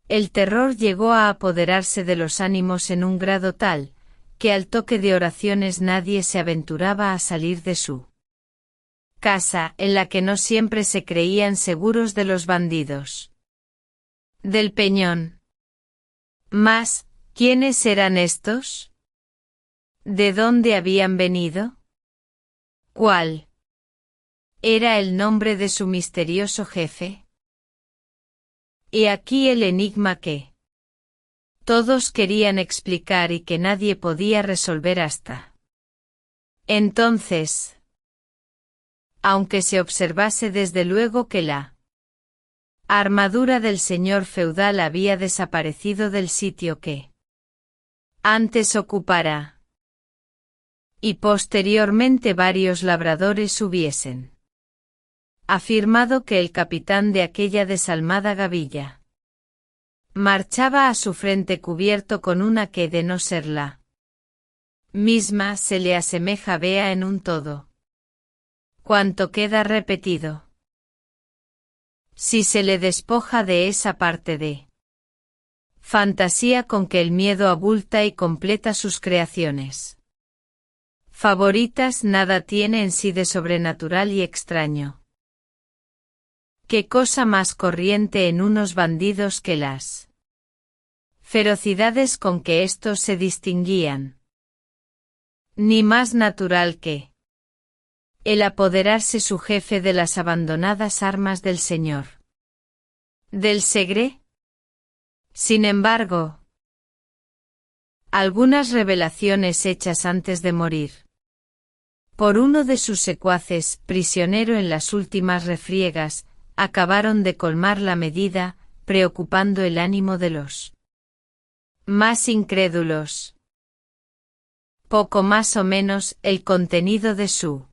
El terror llegó a apoderarse de los ánimos en un grado tal, que al toque de oraciones nadie se aventuraba a salir de su casa, en la que no siempre se creían seguros de los bandidos del Peñón. Mas, ¿quiénes eran estos? ¿De dónde habían venido? ¿Cuál era el nombre de su misterioso jefe? Y aquí el enigma que todos querían explicar y que nadie podía resolver hasta entonces. Aunque se observase desde luego que la armadura del señor feudal había desaparecido del sitio que antes ocupara, y posteriormente varios labradores hubiesen afirmado que el capitán de aquella desalmada gavilla marchaba a su frente cubierto con una que, de no ser la misma, se le asemeja vea en un todo cuanto queda repetido. Si se le despoja de esa parte de fantasía con que el miedo abulta y completa sus creaciones favoritas, nada tiene en sí de sobrenatural y extraño. ¿Qué cosa más corriente en unos bandidos que las ferocidades con que éstos se distinguían? Ni más natural que el apoderarse su jefe de las abandonadas armas del señor del Segre. Sin embargo, algunas revelaciones hechas antes de morir por uno de sus secuaces, prisionero en las últimas refriegas, acabaron de colmar la medida, preocupando el ánimo de los más incrédulos. Poco más o menos el contenido de su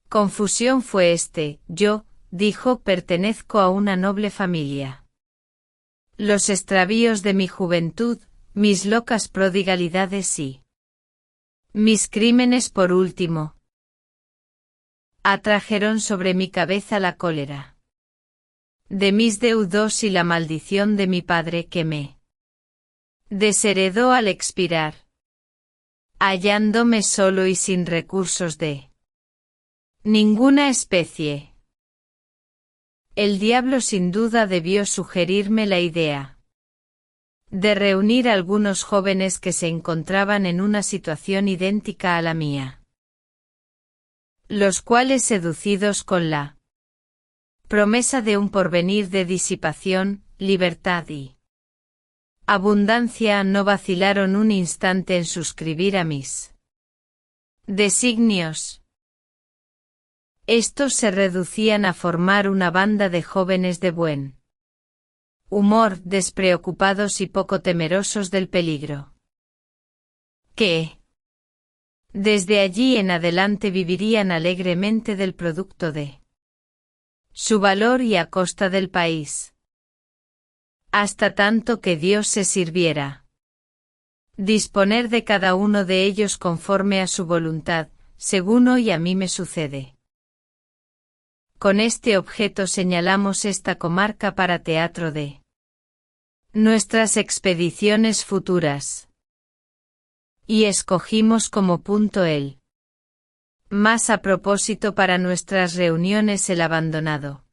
confusión fue este: yo, dijo, pertenezco a una noble familia. Los extravíos de mi juventud, mis locas prodigalidades y mis crímenes por último, atrajeron sobre mi cabeza la cólera de mis deudos y la maldición de mi padre que me desheredó al expirar, hallándome solo y sin recursos de ninguna especie. El diablo sin duda debió sugerirme la idea de reunir a algunos jóvenes que se encontraban en una situación idéntica a la mía, los cuales, seducidos con la promesa de un porvenir de disipación, libertad y abundancia, no vacilaron un instante en suscribir a mis designios. Estos se reducían a formar una banda de jóvenes de buen humor, despreocupados y poco temerosos del peligro, que desde allí en adelante vivirían alegremente del producto de su valor y a costa del país, hasta tanto que Dios se sirviera disponer de cada uno de ellos conforme a su voluntad, según hoy a mí me sucede. Con este objeto señalamos esta comarca para teatro de nuestras expediciones futuras, y escogimos como punto el más a propósito para nuestras reuniones el abandonado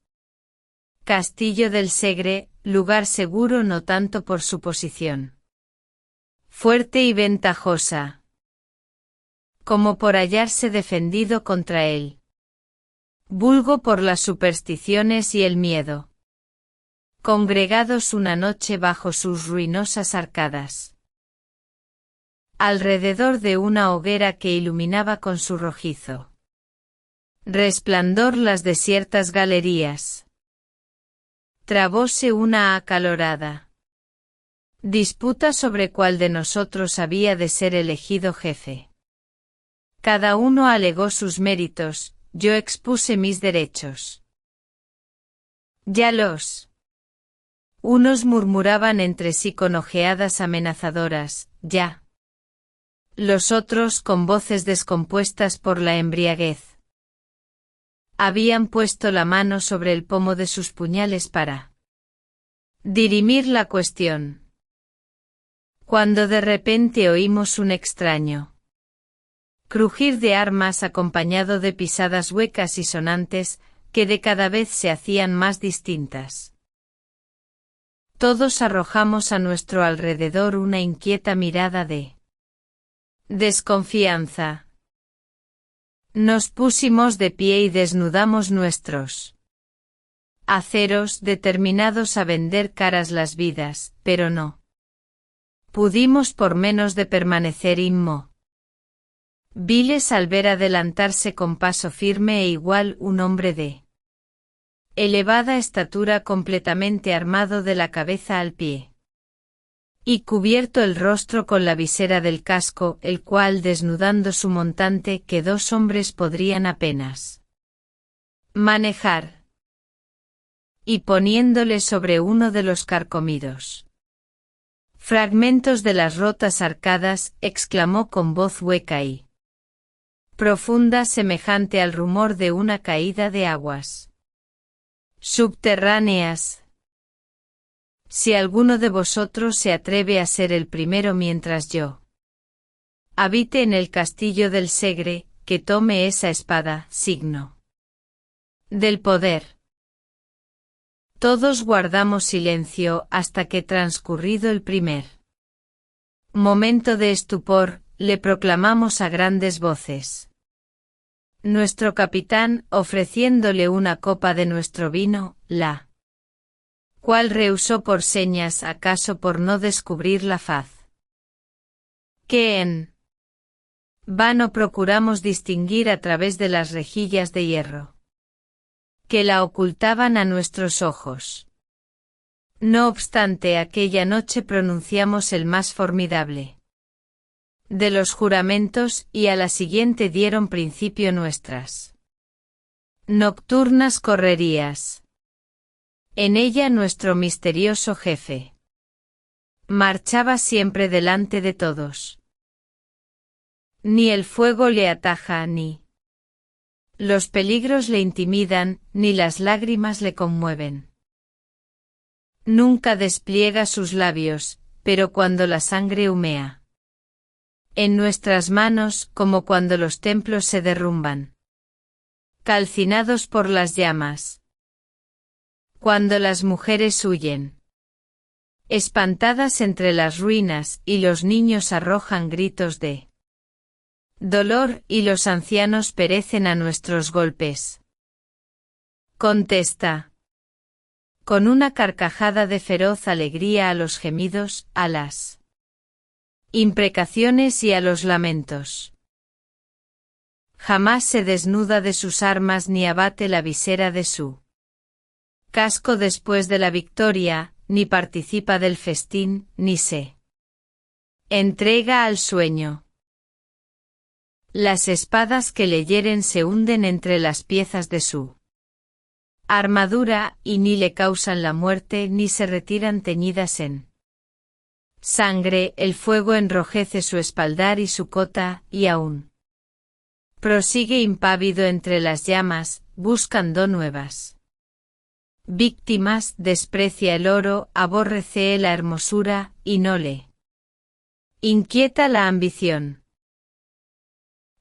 Castillo del Segre, lugar seguro no tanto por su posición fuerte y ventajosa, como por hallarse defendido contra él vulgo por las supersticiones y el miedo, congregados una noche bajo sus ruinosas arcadas, alrededor de una hoguera que iluminaba con su rojizo resplandor las desiertas galerías. Trabóse una acalorada disputa sobre cuál de nosotros había de ser elegido jefe. Cada uno alegó sus méritos, yo expuse mis derechos. Ya los unos murmuraban entre sí con ojeadas amenazadoras, ya los otros, con voces descompuestas por la embriaguez, habían puesto la mano sobre el pomo de sus puñales para Dirimir la cuestión. Cuando de repente oímos un extraño crujir de armas acompañado de pisadas huecas y sonantes, que de cada vez se hacían más distintas. Todos arrojamos a nuestro alrededor una inquieta mirada de desconfianza. Nos pusimos de pie y desnudamos nuestros aceros, determinados a vender caras las vidas, pero no pudimos por menos de permanecer inmóviles al ver adelantarse con paso firme e igual un hombre de elevada estatura completamente armado de la cabeza al pie y cubierto el rostro con la visera del casco, el cual, desnudando su montante, que 2 hombres podrían apenas manejar, y poniéndole sobre uno de los carcomidos fragmentos de las rotas arcadas, exclamó con voz hueca y profunda, semejante al rumor de una caída de aguas subterráneas: si alguno de vosotros se atreve a ser el primero mientras yo habite en el castillo del Segre, que tome esa espada, signo del poder. Todos guardamos silencio hasta que, transcurrido el primer momento de estupor, le proclamamos a grandes voces. Nuestro capitán, ofreciéndole una copa de nuestro vino, la cual rehusó por señas, acaso por no descubrir la faz que en vano procuramos distinguir a través de las rejillas de hierro que la ocultaban a nuestros ojos. No obstante, aquella noche pronunciamos el más formidable de los juramentos, y a la siguiente dieron principio nuestras nocturnas correrías. En ella nuestro misterioso jefe marchaba siempre delante de todos. Ni el fuego le ataja, ni los peligros le intimidan, ni las lágrimas le conmueven. Nunca despliega sus labios, pero cuando la sangre humea en nuestras manos, como cuando los templos se derrumban, calcinados por las llamas, cuando las mujeres huyen espantadas entre las ruinas, y los niños arrojan gritos de dolor, y los ancianos perecen a nuestros golpes, contesta con una carcajada de feroz alegría a los gemidos, a las imprecaciones y a los lamentos. Jamás se desnuda de sus armas ni abate la visera de su casco después de la victoria, ni participa del festín, ni se entrega al sueño. Las espadas que le hieren se hunden entre las piezas de su armadura, y ni le causan la muerte ni se retiran teñidas en sangre. El fuego enrojece su espaldar y su cota, y aún prosigue impávido entre las llamas, buscando nuevas víctimas. Desprecia el oro, aborrece la hermosura, y no le inquieta la ambición.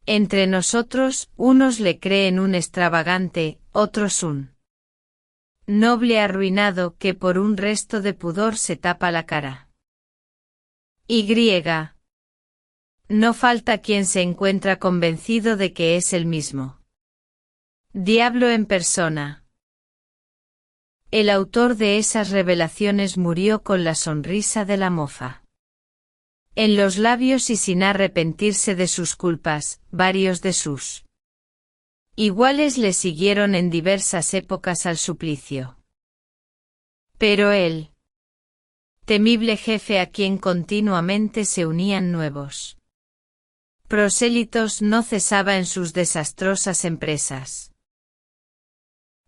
Entre nosotros, unos le creen un extravagante, otros un noble arruinado que por un resto de pudor se tapa la cara. Y no falta quien se encuentra convencido de que es el mismo diablo en persona. El autor de esas revelaciones murió con la sonrisa de la mofa en los labios y sin arrepentirse de sus culpas. Varios de sus iguales le siguieron en diversas épocas al suplicio. Pero el temible jefe, a quien continuamente se unían nuevos prosélitos, no cesaba en sus desastrosas empresas.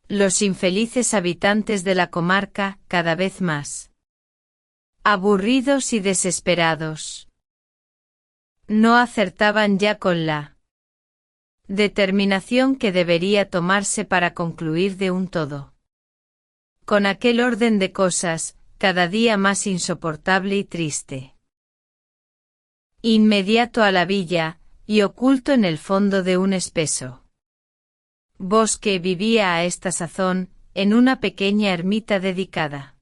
Los infelices habitantes de la comarca, cada vez más aburridos y desesperados, no acertaban ya con la determinación que debería tomarse para concluir de un todo con aquel orden de cosas, cada día más insoportable y triste. Inmediato a la villa, y oculto en el fondo de un espeso bosque, vivía a esta sazón, en una pequeña ermita dedicada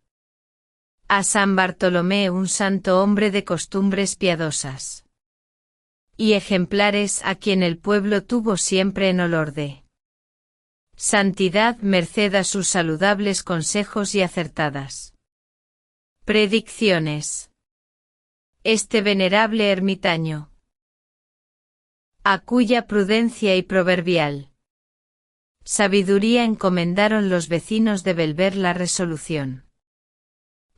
a San Bartolomé, un santo hombre de costumbres piadosas y ejemplares, a quien el pueblo tuvo siempre en olor de santidad, merced a sus saludables consejos y acertadas predicciones. Este venerable ermitaño, a cuya prudencia y proverbial sabiduría encomendaron los vecinos de Belver la resolución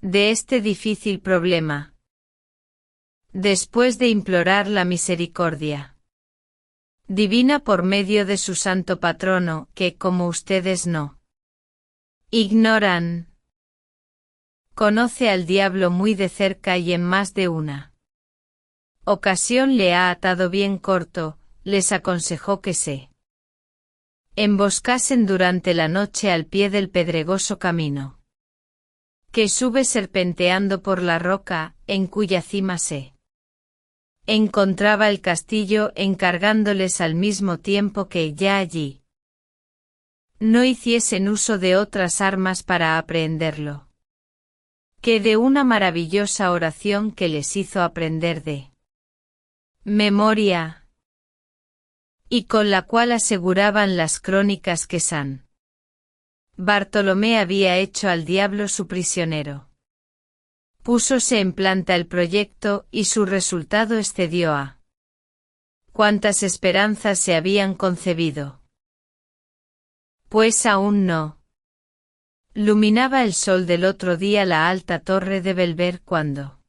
de este difícil problema. Después de implorar la misericordia divina por medio de su santo patrono, que, como ustedes no ignoran, conoce al diablo muy de cerca y en más de una ocasión le ha atado bien corto, les aconsejó que se emboscasen durante la noche al pie del pedregoso camino que sube serpenteando por la roca, en cuya cima se encontraba el castillo, encargándoles al mismo tiempo que ya allí no hiciesen uso de otras armas para aprehenderlo que de una maravillosa oración que les hizo aprender de memoria, y con la cual aseguraban las crónicas que San Bartolomé había hecho al diablo su prisionero. Púsose en planta el proyecto, y su resultado excedió a cuantas esperanzas se habían concebido. Pues aún no luminaba el sol del otro día la alta torre de Belver cuando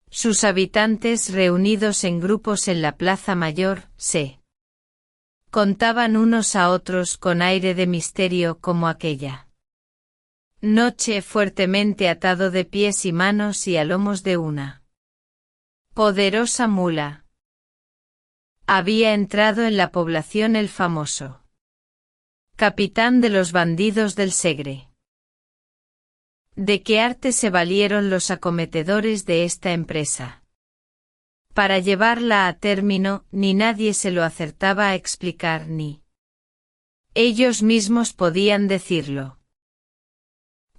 sus habitantes, reunidos en grupos en la plaza mayor, se contaban unos a otros con aire de misterio como aquella noche, fuertemente atado de pies y manos y a lomos de una poderosa mula, había entrado en la población el famoso capitán de los bandidos del Segre. ¿De qué arte se valieron los acometedores de esta empresa para llevarla a término? Ni nadie se lo acertaba a explicar, ni ellos mismos podían decirlo.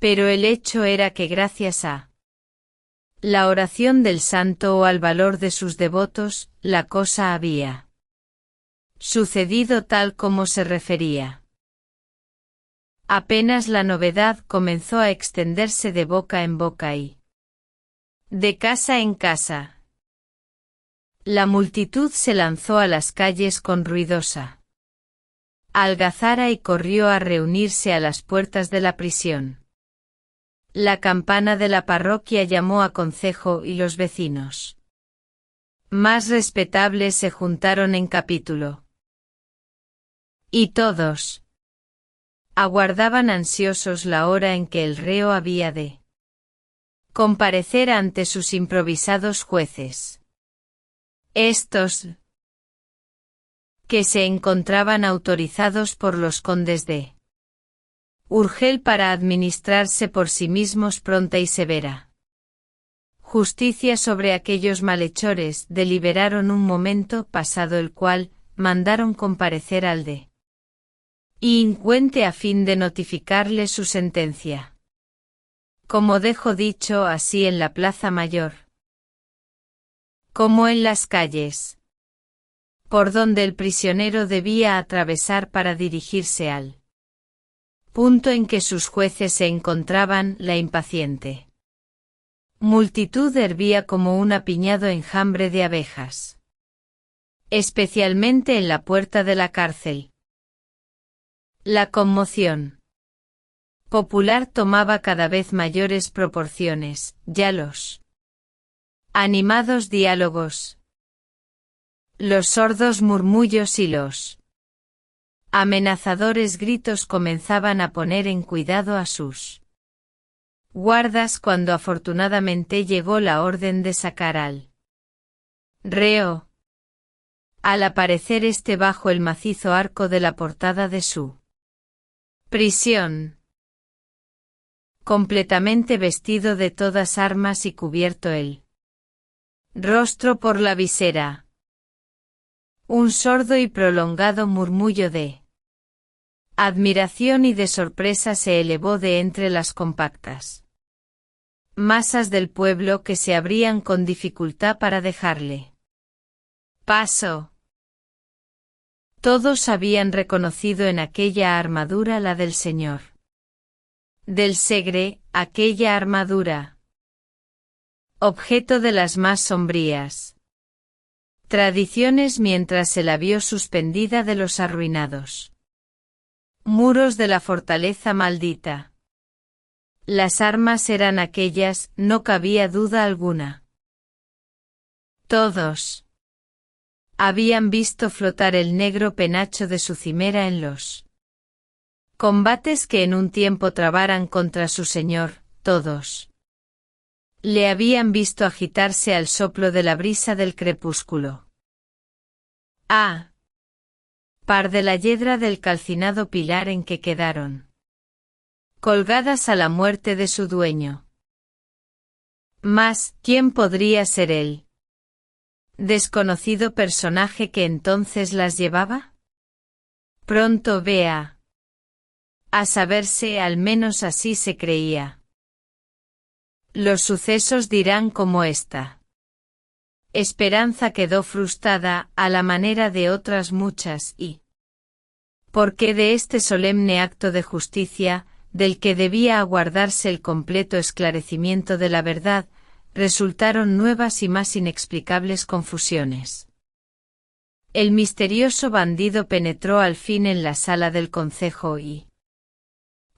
Pero el hecho era que gracias a la oración del santo o al valor de sus devotos, la cosa había sucedido tal como se refería. Apenas la novedad comenzó a extenderse de boca en boca y de casa en casa. La multitud se lanzó a las calles con ruidosa algazara y corrió a reunirse a las puertas de la prisión. La campana de la parroquia llamó a concejo y los vecinos más respetables se juntaron en capítulo. Y todos aguardaban ansiosos la hora en que el reo había de comparecer ante sus improvisados jueces. Estos, que se encontraban autorizados por los condes de Urgel para administrarse por sí mismos pronta y severa justicia sobre aquellos malhechores, deliberaron un momento, pasado el cual, mandaron comparecer al delincuente a fin de notificarle su sentencia. Como dejo dicho, así en la plaza mayor como en las calles por donde el prisionero debía atravesar para dirigirse al punto en que sus jueces se encontraban, la impaciente multitud hervía como un apiñado enjambre de abejas, especialmente en la puerta de la cárcel. La conmoción popular tomaba cada vez mayores proporciones, ya los animados diálogos, los sordos murmullos y los amenazadores gritos comenzaban a poner en cuidado a sus guardas cuando afortunadamente llegó la orden de sacar al reo. Al aparecer este bajo el macizo arco de la portada de su prisión, completamente vestido de todas armas y cubierto el rostro por la visera. Un sordo y prolongado murmullo de admiración y de sorpresa se elevó de entre las compactas masas del pueblo que se abrían con dificultad para dejarle paso. Todos habían reconocido en aquella armadura la del Señor del Segre, aquella armadura, objeto de las más sombrías tradiciones mientras se la vio suspendida de los arruinados muros de la fortaleza maldita. Las armas eran aquellas, no cabía duda alguna. Todos habían visto flotar el negro penacho de su cimera en los combates que en un tiempo trabaran contra su señor, todos le habían visto agitarse al soplo de la brisa del crepúsculo. Ah, par de la yedra del calcinado pilar en que quedaron colgadas a la muerte de su dueño. Mas, ¿quién podría ser él? ¿Desconocido personaje que entonces las llevaba? Pronto vea. A saberse, al menos así se creía. Los sucesos dirán como esta esperanza quedó frustrada, a la manera de otras muchas, y porque de este solemne acto de justicia, del que debía aguardarse el completo esclarecimiento de la verdad, resultaron nuevas y más inexplicables confusiones. El misterioso bandido penetró al fin en la sala del concejo y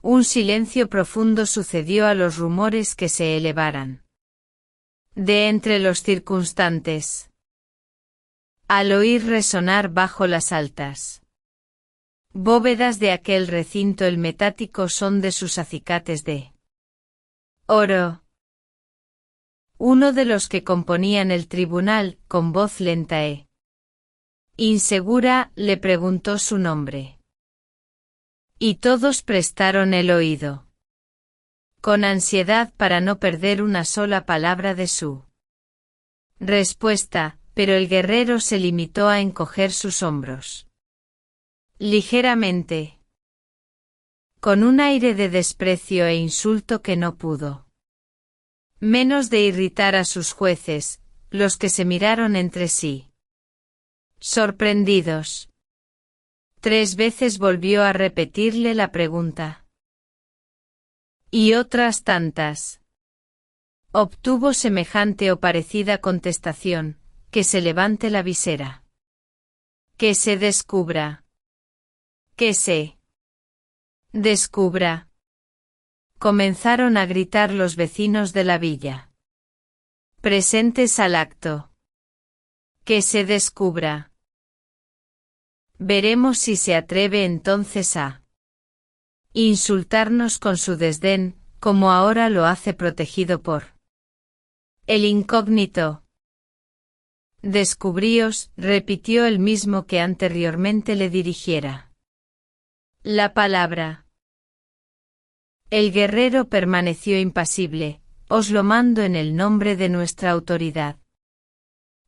un silencio profundo sucedió a los rumores que se elevaran de entre los circunstantes. Al oír resonar bajo las altas bóvedas de aquel recinto el metático son de sus acicates de oro, uno de los que componían el tribunal, con voz lenta e insegura, le preguntó su nombre. Y todos prestaron el oído con ansiedad para no perder una sola palabra de su respuesta, pero el guerrero se limitó a encoger sus hombros ligeramente, con un aire de desprecio e insulto que no pudo menos de irritar a sus jueces, los que se miraron entre sí sorprendidos. 3 veces volvió a repetirle la pregunta. Y otras tantas. Obtuvo semejante o parecida contestación, que se levante la visera. Que se descubra. Que se descubra. Comenzaron a gritar los vecinos de la villa presentes al acto. Que se descubra. Veremos si se atreve entonces a insultarnos con su desdén, como ahora lo hace protegido por el incógnito. Descubríos, repitió el mismo que anteriormente le dirigiera la palabra. El guerrero permaneció impasible, os lo mando en el nombre de nuestra autoridad.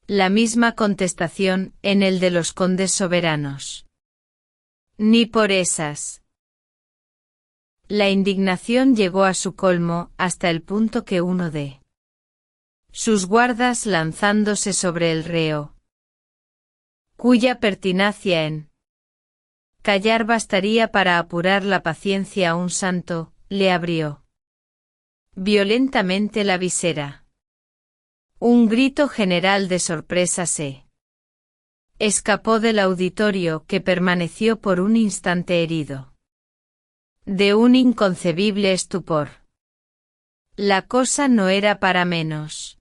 La misma contestación, en el de los condes soberanos. Ni por esas. La indignación llegó a su colmo, hasta el punto que uno de sus guardas lanzándose sobre el reo, cuya pertinacia en callar bastaría para apurar la paciencia a un santo, le abrió violentamente la visera. Un grito general de sorpresa se escapó del auditorio, que permaneció por un instante herido de un inconcebible estupor. La cosa no era para menos.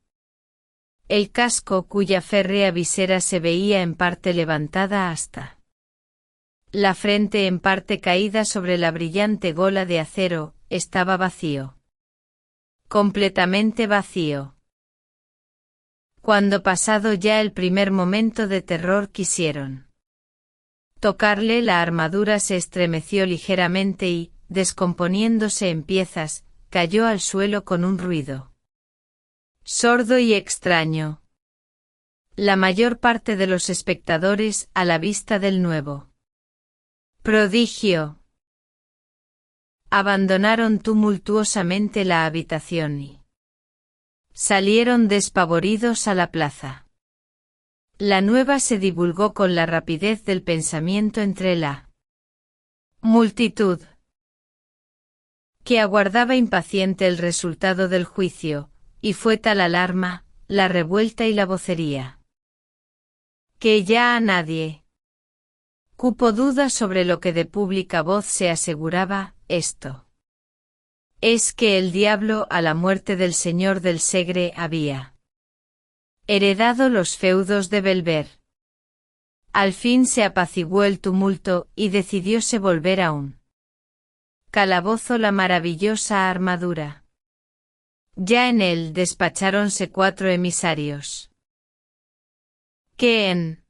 El casco, cuya férrea visera se veía en parte levantada hasta la frente, en parte caída sobre la brillante gola de acero, estaba vacío. Completamente vacío. Cuando pasado ya el primer momento de terror quisieron tocarle, la armadura se estremeció ligeramente y, descomponiéndose en piezas, cayó al suelo con un ruido sordo y extraño. La mayor parte de los espectadores, a la vista del nuevo prodigio, abandonaron tumultuosamente la habitación y salieron despavoridos a la plaza. La nueva se divulgó con la rapidez del pensamiento entre la multitud, que aguardaba impaciente el resultado del juicio, y fue tal alarma, la revuelta y la vocería, que ya a nadie cupo duda sobre lo que de pública voz se aseguraba. Esto es que el diablo, a la muerte del señor del Segre, había heredado los feudos de Belver. Al fin se apaciguó el tumulto y decidióse volver a un calabozo la maravillosa armadura. Ya en él despacháronse 4 emisarios, que en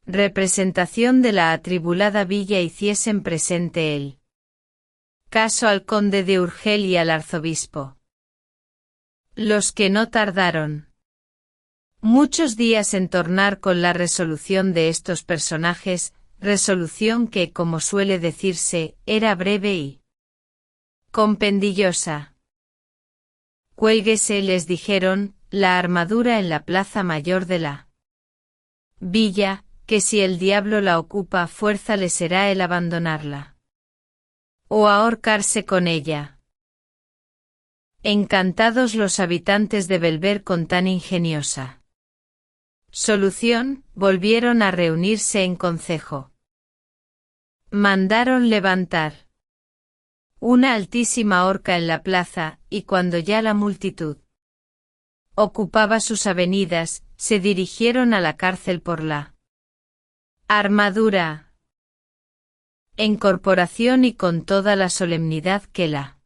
representación de la atribulada villa hiciesen presente el caso al conde de Urgel y al arzobispo, los que no tardaron muchos días en tornar con la resolución de estos personajes, resolución que, como suele decirse, era breve y compendiosa. Cuélguese, les dijeron, la armadura en la plaza mayor de la villa, que si el diablo la ocupa, fuerza le será el abandonarla o ahorcarse con ella. Encantados los habitantes de Belver con tan ingeniosa solución, volvieron a reunirse en concejo. Mandaron levantar una altísima horca en la plaza, y cuando ya la multitud ocupaba sus avenidas, se dirigieron a la cárcel por la armadura en corporación y con toda la solemnidad que la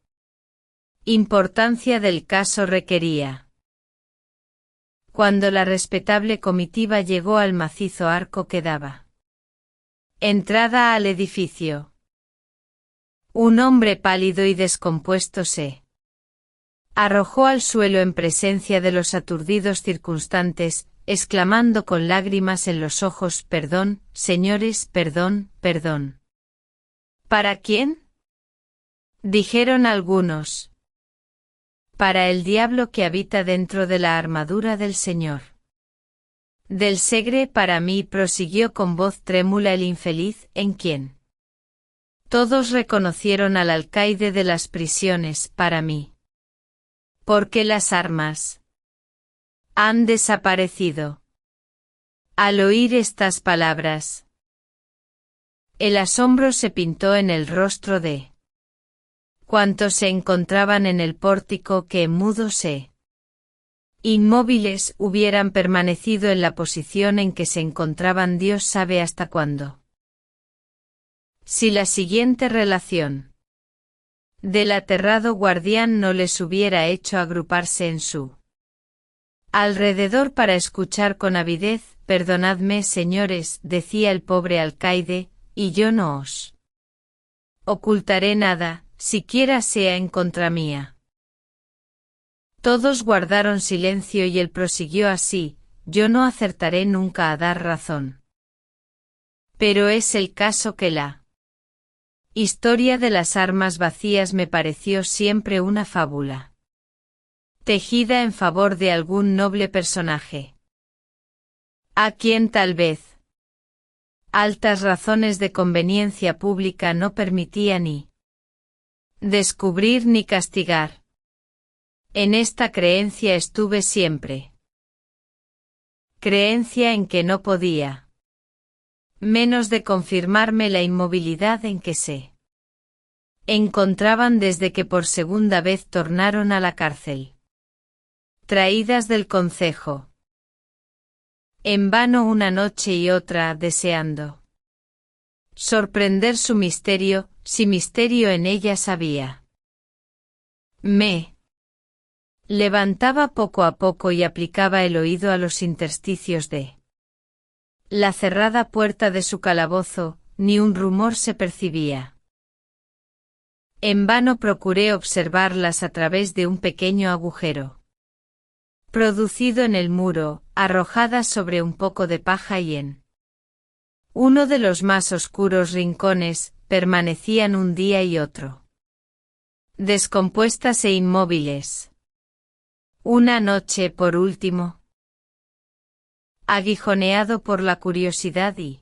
importancia del caso requería. Cuando la respetable comitiva llegó al macizo arco que daba entrada al edificio, un hombre pálido y descompuesto se arrojó al suelo en presencia de los aturdidos circunstantes, exclamando con lágrimas en los ojos: «Perdón, señores, perdón, perdón». «¿Para quién?», dijeron algunos. «Para el diablo que habita dentro de la armadura del señor del Segre, para mí», prosiguió con voz trémula el infeliz, en quien todos reconocieron al alcaide de las prisiones, «para mí. Porque las armas han desaparecido». Al oír estas palabras, el asombro se pintó en el rostro de cuantos se encontraban en el pórtico, que mudos e inmóviles hubieran permanecido en la posición en que se encontraban Dios sabe hasta cuándo. Si la siguiente relación del aterrado guardián no les hubiera hecho agruparse en su alrededor para escuchar con avidez: «Perdonadme, señores», decía el pobre alcaide, «y yo no os ocultaré nada, siquiera sea en contra mía». Todos guardaron silencio y él prosiguió así: «Yo no acertaré nunca a dar razón. Pero es el caso que la historia de las armas vacías me pareció siempre una fábula tejida en favor de algún noble personaje, a quien tal vez altas razones de conveniencia pública no permitían ni descubrir ni castigar. En esta creencia estuve siempre. Creencia en que no podía menos de confirmarme la inmovilidad en que se encontraban desde que por segunda vez tornaron a la cárcel, traídas del concejo. En vano una noche y otra deseando sorprender su misterio, si misterio en ellas había. Me levantaba poco a poco y aplicaba el oído a los intersticios de la cerrada puerta de su calabozo, ni un rumor se percibía. En vano procuré observarlas a través de un pequeño agujero producido en el muro, arrojadas sobre un poco de paja y en uno de los más oscuros rincones, permanecían un día y otro, descompuestas e inmóviles. Una noche, por último, aguijoneado por la curiosidad y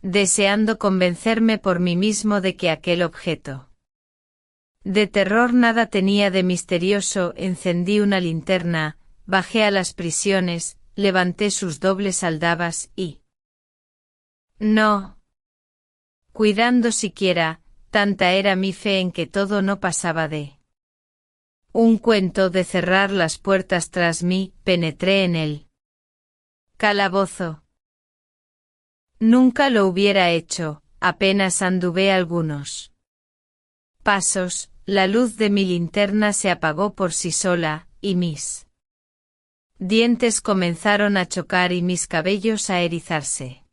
deseando convencerme por mí mismo de que aquel objeto de terror nada tenía de misterioso, encendí una linterna, bajé a las prisiones, levanté sus dobles aldabas y no, cuidando siquiera, tanta era mi fe en que todo no pasaba de un cuento de cerrar las puertas tras mí, penetré en el calabozo. Nunca lo hubiera hecho, apenas anduve algunos pasos, la luz de mi linterna se apagó por sí sola, y mis dientes comenzaron a chocar y mis cabellos a erizarse,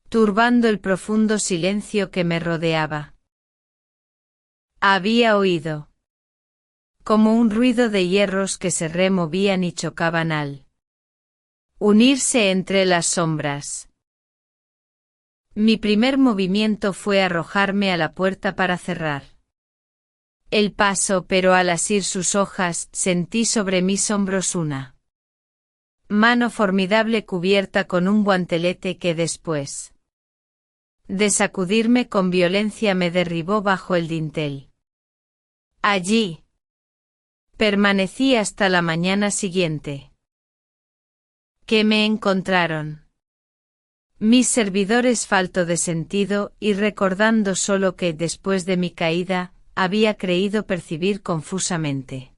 turbando el profundo silencio que me rodeaba. Había oído como un ruido de hierros que se removían y chocaban al unirse entre las sombras. Mi primer movimiento fue arrojarme a la puerta para cerrar el paso, pero al asir sus hojas sentí sobre mis hombros una mano formidable cubierta con un guantelete que después de sacudirme con violencia me derribó bajo el dintel. Allí permanecí hasta la mañana siguiente. ¿Qué me encontraron? Mis servidores falto de sentido y recordando solo que, después de mi caída, había creído percibir confusamente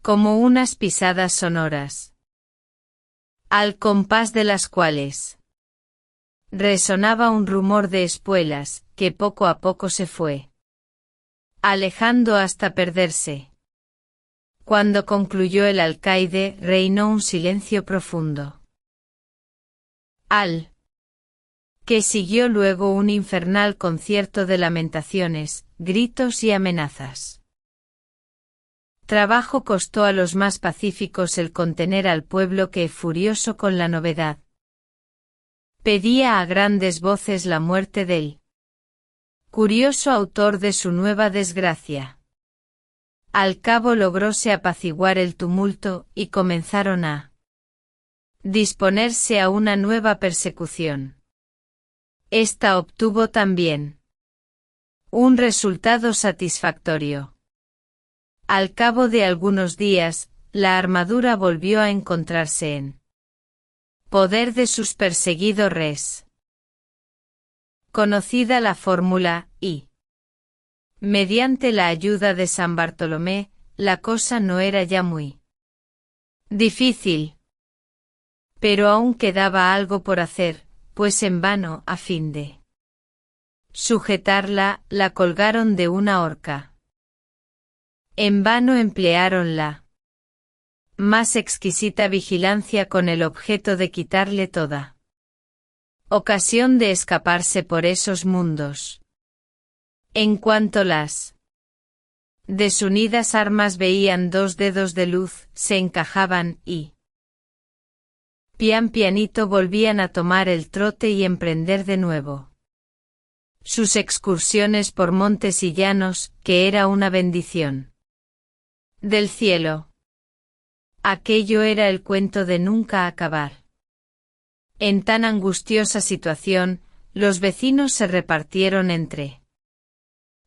como unas pisadas sonoras, al compás de las cuales resonaba un rumor de espuelas, que poco a poco se fue alejando hasta perderse. Cuando concluyó el alcaide, reinó un silencio profundo, al que siguió luego un infernal concierto de lamentaciones, gritos y amenazas. Trabajo costó a los más pacíficos el contener al pueblo que, furioso con la novedad, pedía a grandes voces la muerte del curioso autor de su nueva desgracia. Al cabo logróse apaciguar el tumulto y comenzaron a disponerse a una nueva persecución. Esta obtuvo también un resultado satisfactorio. Al cabo de algunos días, la armadura volvió a encontrarse en poder de sus perseguidores. Conocida la fórmula, y mediante la ayuda de San Bartolomé, la cosa no era ya muy difícil. Pero aún quedaba algo por hacer, pues en vano, a fin de sujetarla, la colgaron de una horca. En vano emplearon la más exquisita vigilancia con el objeto de quitarle toda ocasión de escaparse por esos mundos. En cuanto las desunidas armas veían dos dedos de luz, se encajaban y pian pianito volvían a tomar el trote y emprender de nuevo sus excursiones por montes y llanos, que era una bendición del cielo. Aquello era el cuento de nunca acabar. En tan angustiosa situación, los vecinos se repartieron entre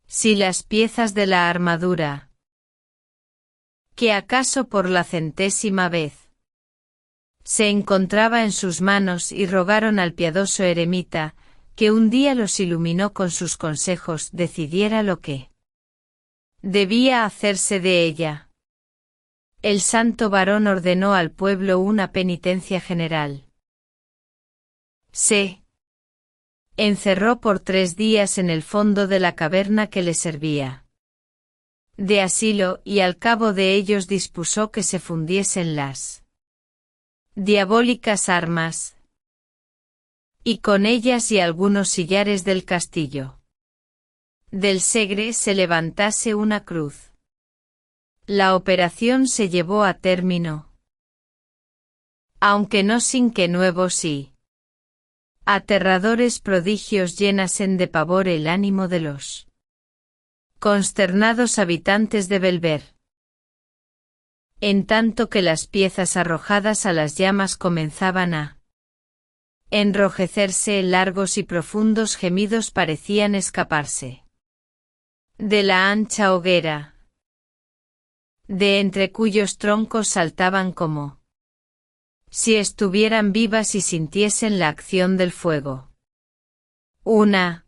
sí las piezas de la armadura, que acaso por la 100ª vez se encontraba en sus manos, y rogaron al piadoso eremita, que un día los iluminó con sus consejos, decidiera lo que debía hacerse de ella. El santo varón ordenó al pueblo una penitencia general. Se encerró por 3 días en el fondo de la caverna que le servía de asilo, y al cabo de ellos dispuso que se fundiesen las diabólicas armas, y con ellas y algunos sillares del castillo del Segre se levantase una cruz. La operación se llevó a término, aunque no sin que nuevos y aterradores prodigios llenasen de pavor el ánimo de los consternados habitantes de Belver. En tanto que las piezas arrojadas a las llamas comenzaban a enrojecerse, largos y profundos gemidos parecían escaparse de la ancha hoguera, de entre cuyos troncos saltaban como si estuvieran vivas y sintiesen la acción del fuego. Una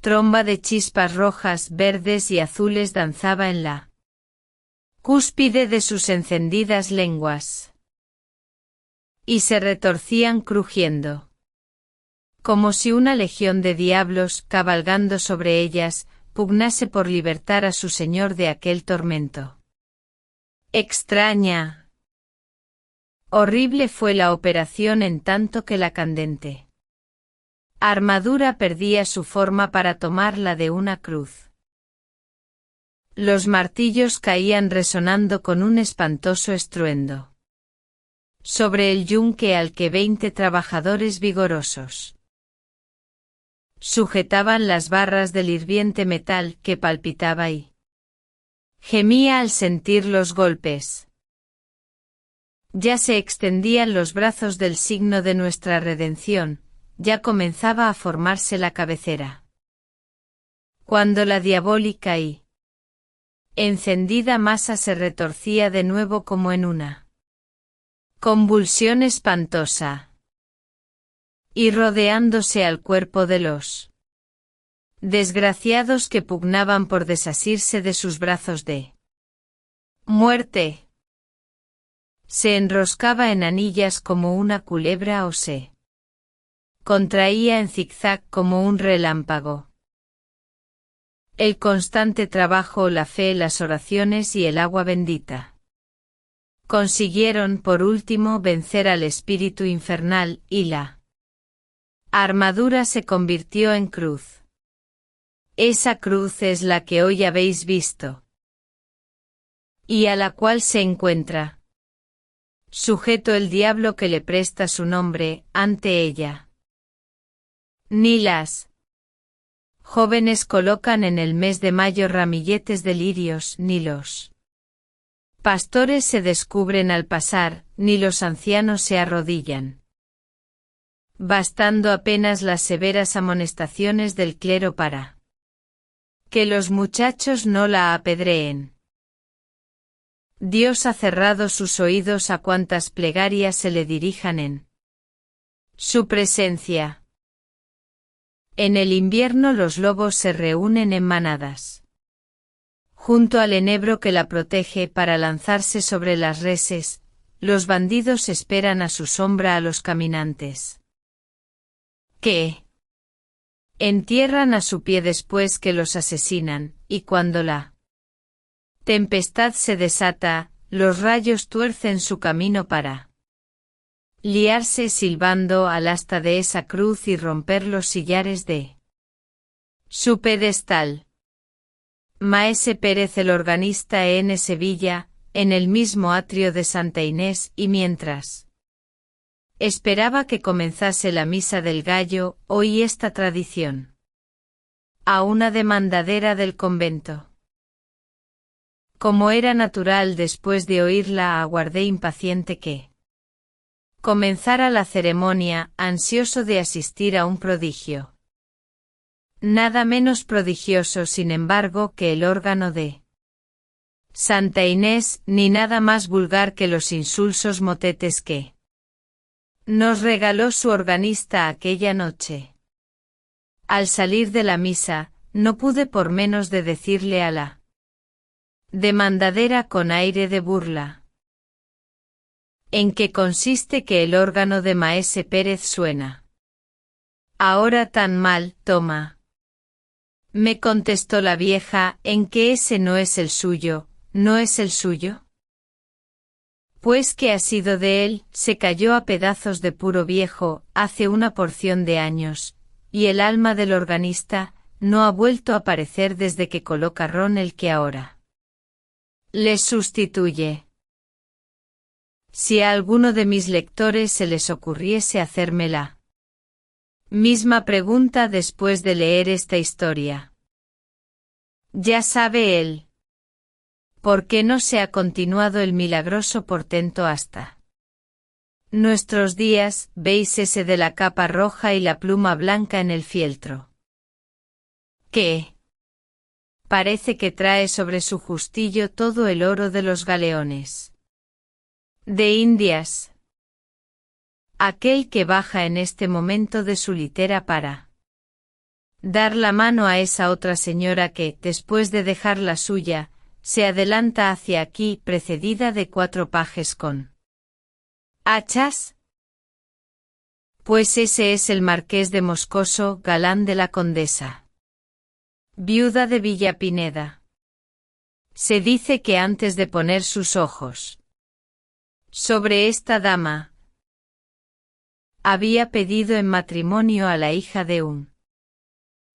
tromba de chispas rojas, verdes y azules danzaba en la cúspide de sus encendidas lenguas, y se retorcían crujiendo, como si una legión de diablos, cabalgando sobre ellas, pugnase por libertar a su señor de aquel tormento. Extraña, horrible fue la operación en tanto que la candente armadura perdía su forma para tomar la de una cruz. Los martillos caían resonando con un espantoso estruendo sobre el yunque al que 20 trabajadores vigorosos sujetaban las barras del hirviente metal que palpitaba y gemía al sentir los golpes. Ya se extendían los brazos del signo de nuestra redención, ya comenzaba a formarse la cabecera. Cuando la diabólica y encendida masa se retorcía de nuevo como en una convulsión espantosa, y rodeándose al cuerpo de los desgraciados que pugnaban por desasirse de sus brazos de muerte, se enroscaba en anillas como una culebra o se contraía en zigzag como un relámpago. El constante trabajo, la fe, las oraciones y el agua bendita consiguieron por último vencer al espíritu infernal, y la armadura se convirtió en cruz. Esa cruz es la que hoy habéis visto, y a la cual se encuentra sujeto el diablo que le presta su nombre ante ella. Ni las jóvenes colocan en el mes de mayo ramilletes de lirios, ni los pastores se descubren al pasar, ni los ancianos se arrodillan, bastando apenas las severas amonestaciones del clero para que los muchachos no la apedreen. Dios ha cerrado sus oídos a cuantas plegarias se le dirijan en su presencia. En el invierno los lobos se reúnen en manadas junto al enebro que la protege para lanzarse sobre las reses, los bandidos esperan a su sombra a los caminantes que entierran a su pie después que los asesinan, y cuando la tempestad se desata, los rayos tuercen su camino para liarse silbando al asta de esa cruz y romper los sillares de su pedestal. Maese Pérez, el organista en Sevilla, en el mismo atrio de Santa Inés, y mientras esperaba que comenzase la misa del gallo, oí esta tradición a una demandadera del convento. Como era natural, después de oírla aguardé impaciente que comenzara la ceremonia, ansioso de asistir a un prodigio. Nada menos prodigioso, sin embargo, que el órgano de Santa Inés, ni nada más vulgar que los insulsos motetes que nos regaló su organista aquella noche. Al salir de la misa, no pude por menos de decirle a la demandadera con aire de burla: ¿en qué consiste que el órgano de Maese Pérez suena ahora tan mal, toma? Me contestó la vieja: ¿en que ese no es el suyo, no es el suyo? Pues ¿qué ha sido de él? Se cayó a pedazos de puro viejo, hace una porción de años, y el alma del organista, no ha vuelto a aparecer desde que coloca Ron el que ahora les sustituye. Si a alguno de mis lectores se les ocurriese hacerme la misma pregunta después de leer esta historia. Ya sabe él. ¿Por qué no se ha continuado el milagroso portento hasta nuestros días? ¿Veis ese de la capa roja y la pluma blanca en el fieltro? ¿Qué? Parece que trae sobre su justillo todo el oro de los galeones de Indias. Aquel que baja en este momento de su litera para dar la mano a esa otra señora que, después de dejar la suya, se adelanta hacia aquí precedida de 4 pajes con hachas. Pues ese es el marqués de Moscoso, galán de la condesa viuda de Villapineda. Se dice que antes de poner sus ojos sobre esta dama, había pedido en matrimonio a la hija de un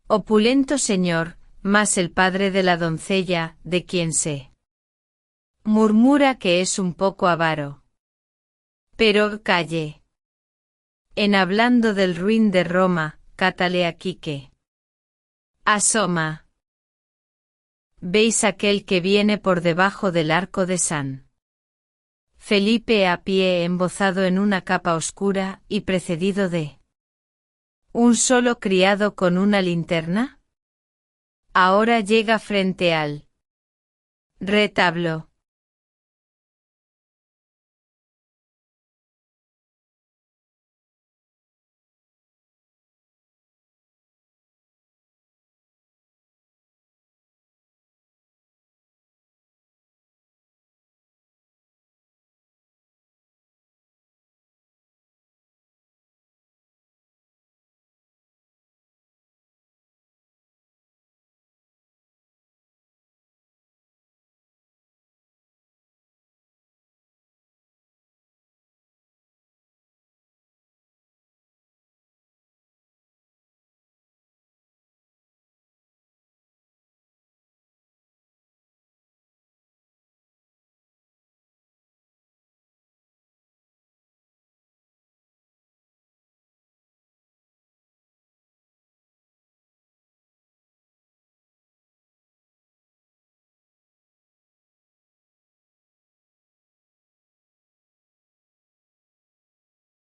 opulento señor, más el padre de la doncella, de quien se murmura que es un poco avaro. Pero calle. En hablando del ruin de Roma, cátale aquí que asoma. ¿Veis aquel que viene por debajo del arco de San Felipe a pie embozado en una capa oscura y precedido de un solo criado con una linterna? Ahora llega frente al retablo.